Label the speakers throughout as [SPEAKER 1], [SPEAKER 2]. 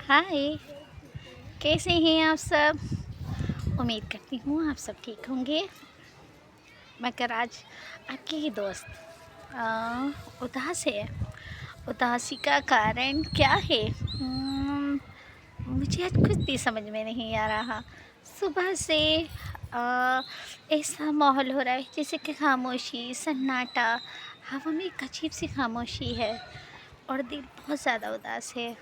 [SPEAKER 1] हाय, कैसे हैं आप सब? उम्मीद करती हूँ आप सब ठीक होंगे। मगर आज आपकी ही दोस्त उदास है। उदासी का कारण क्या है? मुझे आज कुछ भी समझ में नहीं आ रहा। सुबह से ऐसा माहौल हो रहा है जैसे कि खामोशी, सन्नाटा, हवा में एक अजीब सी खामोशी है और दिल बहुत ज़्यादा उदास है।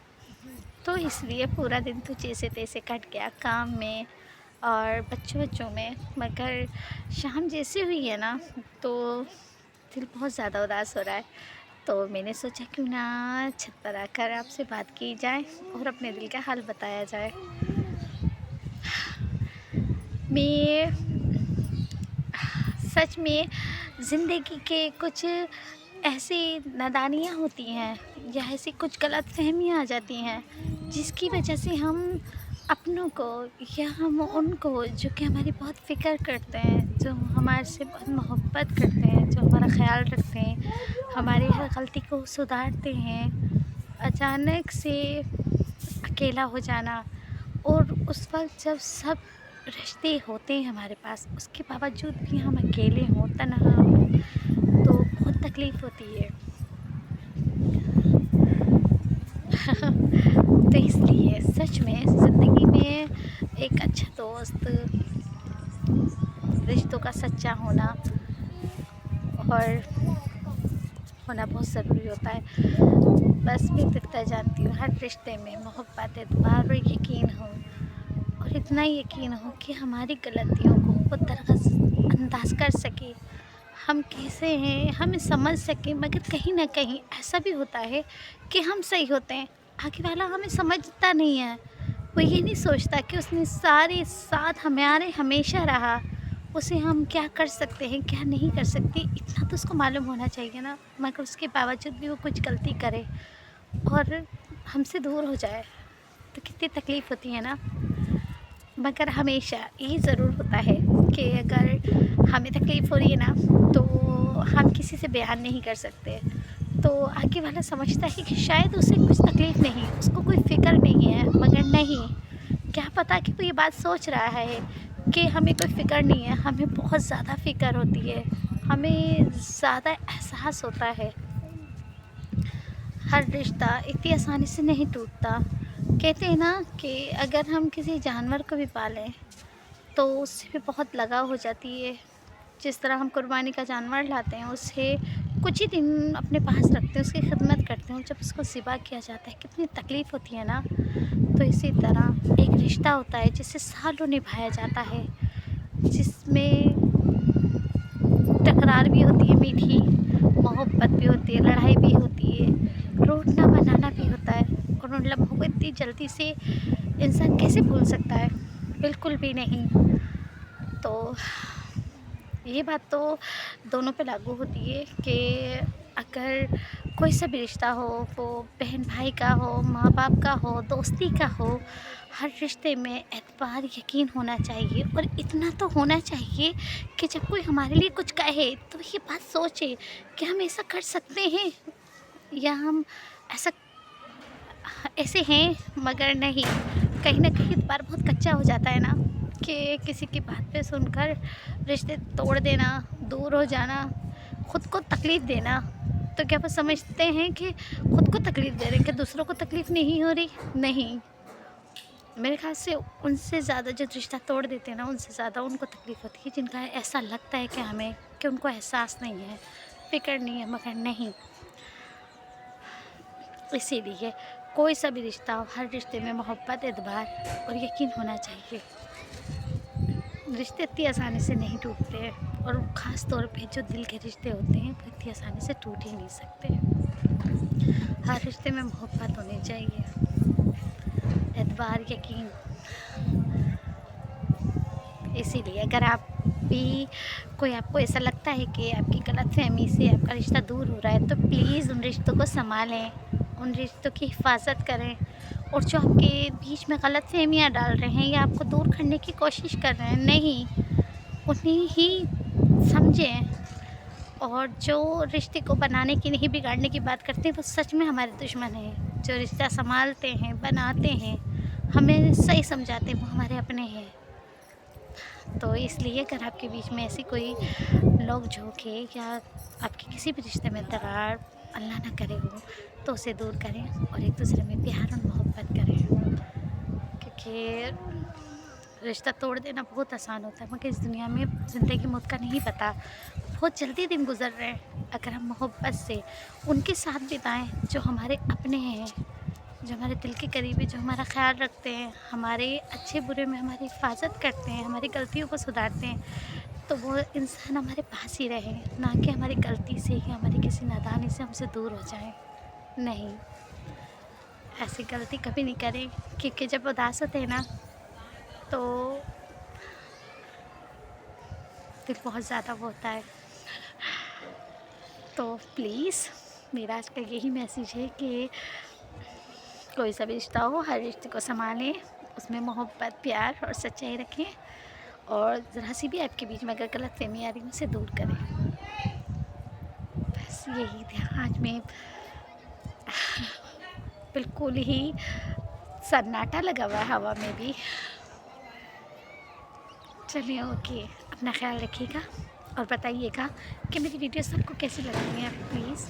[SPEAKER 1] तो इसलिए पूरा दिन तो जैसे तैसे कट गया काम में और बच्चों में। मगर शाम जैसे हुई है ना, तो दिल बहुत ज़्यादा उदास हो रहा है। तो मैंने सोचा क्यों ना छत पर आकर आपसे बात की जाए और अपने दिल का हाल बताया जाए। मैं सच में ज़िंदगी के कुछ ऐसी नादानियाँ होती हैं या ऐसी कुछ गलतफ़हमियाँ आ जाती हैं जिसकी वजह से हम अपनों को या हम उनको जो कि हमारी बहुत फ़िक्र करते हैं, जो हमारे से बहुत मोहब्बत करते हैं, जो हमारा ख़्याल रखते हैं, हमारी हर गलती को सुधारते हैं, अचानक से अकेला हो जाना और उस वक़्त जब सब रिश्ते होते हैं हमारे पास, उसके बावजूद भी हम अकेले हों, तन्हा हों, तो बहुत तकलीफ़ होती है। तो इसलिए सच में ज़िंदगी में एक अच्छा दोस्त, रिश्तों का सच्चा होना और होना बहुत ज़रूरी होता है। बस मैं इतना जानती हूँ, हर रिश्ते में मोहब्बत, एतबार और यकीन हो, और इतना यकीन हो कि हमारी गलतियों को वो अंदाज़ कर सके, हम कैसे हैं हमें समझ सके। मगर कहीं ना कहीं ऐसा भी होता है कि हम सही होते हैं, आगे वाला हमें समझता नहीं है। वो ये नहीं सोचता कि उसने सारे साथ हमारे हमेशा रहा, उसे हम क्या कर सकते हैं क्या नहीं कर सकते इतना तो उसको मालूम होना चाहिए ना। मगर उसके बावजूद भी वो कुछ गलती करे और हमसे दूर हो जाए तो कितनी तकलीफ़ होती है ना। मगर हमेशा ये ज़रूर होता है कि अगर हमें तकलीफ़ हो रही है ना, तो हम किसी से बयान नहीं कर सकते। तो आगे वाला समझता है कि शायद उसे कुछ तकलीफ़ नहीं, उसको कोई फ़िक्र नहीं है। मगर नहीं, क्या पता कि वो ये बात सोच रहा है कि हमें कोई फ़िक्र नहीं है, हमें बहुत ज़्यादा फ़िक्र होती है, हमें ज़्यादा एहसास होता है। हर रिश्ता इतनी आसानी से नहीं टूटता। कहते हैं ना कि अगर हम किसी जानवर को भी पालें तो उससे भी बहुत लगाव हो जाती है। जिस तरह हम कुर्बानी का जानवर लाते हैं, उसे कुछ ही दिन अपने पास रखते हैं, उसकी खिदमत करते हैं, और जब उसको ज़िबा किया जाता है कितनी तकलीफ़ होती है ना। तो इसी तरह एक रिश्ता होता है जिसे सालों निभाया जाता है, जिसमें तकरार भी होती है, मीठी मोहब्बत भी होती है, लड़ाई भी होती है, रूठना मनाना भी होता है। और उन लम्हों को इतनी जल्दी से इंसान कैसे भूल सकता है? बिल्कुल भी नहीं। तो ये बात तो दोनों पे लागू होती है कि अगर कोई सा भी रिश्ता हो, वो बहन भाई का हो, माँ बाप का हो, दोस्ती का हो, हर रिश्ते में एतबार यकीन होना चाहिए। और इतना तो होना चाहिए कि जब कोई हमारे लिए कुछ कहे तो ये बात सोचे कि हम ऐसा कर सकते हैं या हम ऐसा ऐसे हैं। मगर नहीं, कहीं ना कहीं एतबार बहुत कच्चा हो जाता है ना, कि किसी की बात पे सुनकर रिश्ते तोड़ देना, दूर हो जाना, खुद को तकलीफ़ देना। तो क्या वो समझते हैं कि खुद को तकलीफ़ दे रहे हैं, कि दूसरों को तकलीफ़ नहीं हो रही? नहीं, मेरे ख़्याल से उनसे ज़्यादा जो रिश्ता तोड़ देते हैं ना, उनसे ज़्यादा उनको तकलीफ़ होती है जिनका ऐसा लगता है कि हमें कि उनको एहसास नहीं है, फ़िक्र नहीं है। मगर नहीं, इसीलिए कोई सा भी रिश्ता हो, हर रिश्ते में मोहब्बत, एतबार और यकीन होना चाहिए। रिश्ते इतनी आसानी से नहीं टूटते हैं, और ख़ास तौर पे जो दिल के रिश्ते होते हैं वो इतनी आसानी से टूट ही नहीं सकते। हर रिश्ते में मोहब्बत होनी चाहिए, एतबार, यकीन। इसीलिए अगर आप भी कोई आपको ऐसा लगता है कि आपकी गलतफ़हमी से आपका रिश्ता दूर हो रहा है, तो प्लीज़ उन रिश्तों को सँभालें, उन रिश्तों की हिफ़ाज़त करें। और जो आपके बीच में गलतफ़हमियाँ डाल रहे हैं या आपको दूर करने की कोशिश कर रहे हैं, नहीं, उन्हें ही समझें। और जो रिश्ते को बनाने की नहीं बिगाड़ने की बात करते हैं, वो सच में हमारे दुश्मन हैं। جو رشتہ سنبھالتے ہیں، بناتے ہیں، ہمیں صحیح سمجھاتے ہیں، وہ ہمارے اپنے ہیں۔ تو اس لیے اگر آپ کے بیچ میں ایسی کوئی لوگ جھوکے یا آپ کے کسی بھی رشتے میں دراڑ اللہ نہ کرے ہو تو اسے دور کریں اور ایک دوسرے میں پیار اور محبت کریں، کیونکہ رشتہ توڑ دینا بہت آسان ہوتا ہے مگر اس دنیا میں زندگی موت کا نہیں پتہ، بہت جلدی دن گزر رہے ہیں۔ اگر ہم محبت سے ان کے ساتھ بتائیں جو ہمارے اپنے ہیں، جو ہمارے دل کے قریب ہے، جو ہمارا خیال رکھتے ہیں، ہمارے اچھے برے میں ہماری حفاظت کرتے ہیں، ہماری غلطیوں کو سدھارتے ہیں، تو وہ انسان ہمارے پاس ہی رہے، نہ کہ ہماری غلطی سے یا ہماری کسی نادانی سے ہم سے دور ہو جائیں۔ نہیں، ایسی غلطی کبھی نہیں کریں، کیونکہ جب اداس ہوتے ہیں نا تو دل بہت زیادہ وہ ہوتا ہے۔ تو پلیز میرا آج کا یہی میسیج ہے کہ کوئی سا بھی رشتہ ہو، ہر رشتے کو سنبھالیں، اس میں محبت، پیار اور سچائی رکھیں، اور ذرا سی بھی آپ کے بیچ میں اگر غلط فہمی آ رہی ہے اسے دور کریں۔ بس یہی تھا، آج میں بالکل ہی سناٹا لگا ہوا ہے ہوا میں بھی۔ چلیے اوکے، اپنا خیال رکھیے گا اور بتائیے گا کہ میری ویڈیوز آپ کو کیسی لگ رہی ہیں، پلیز۔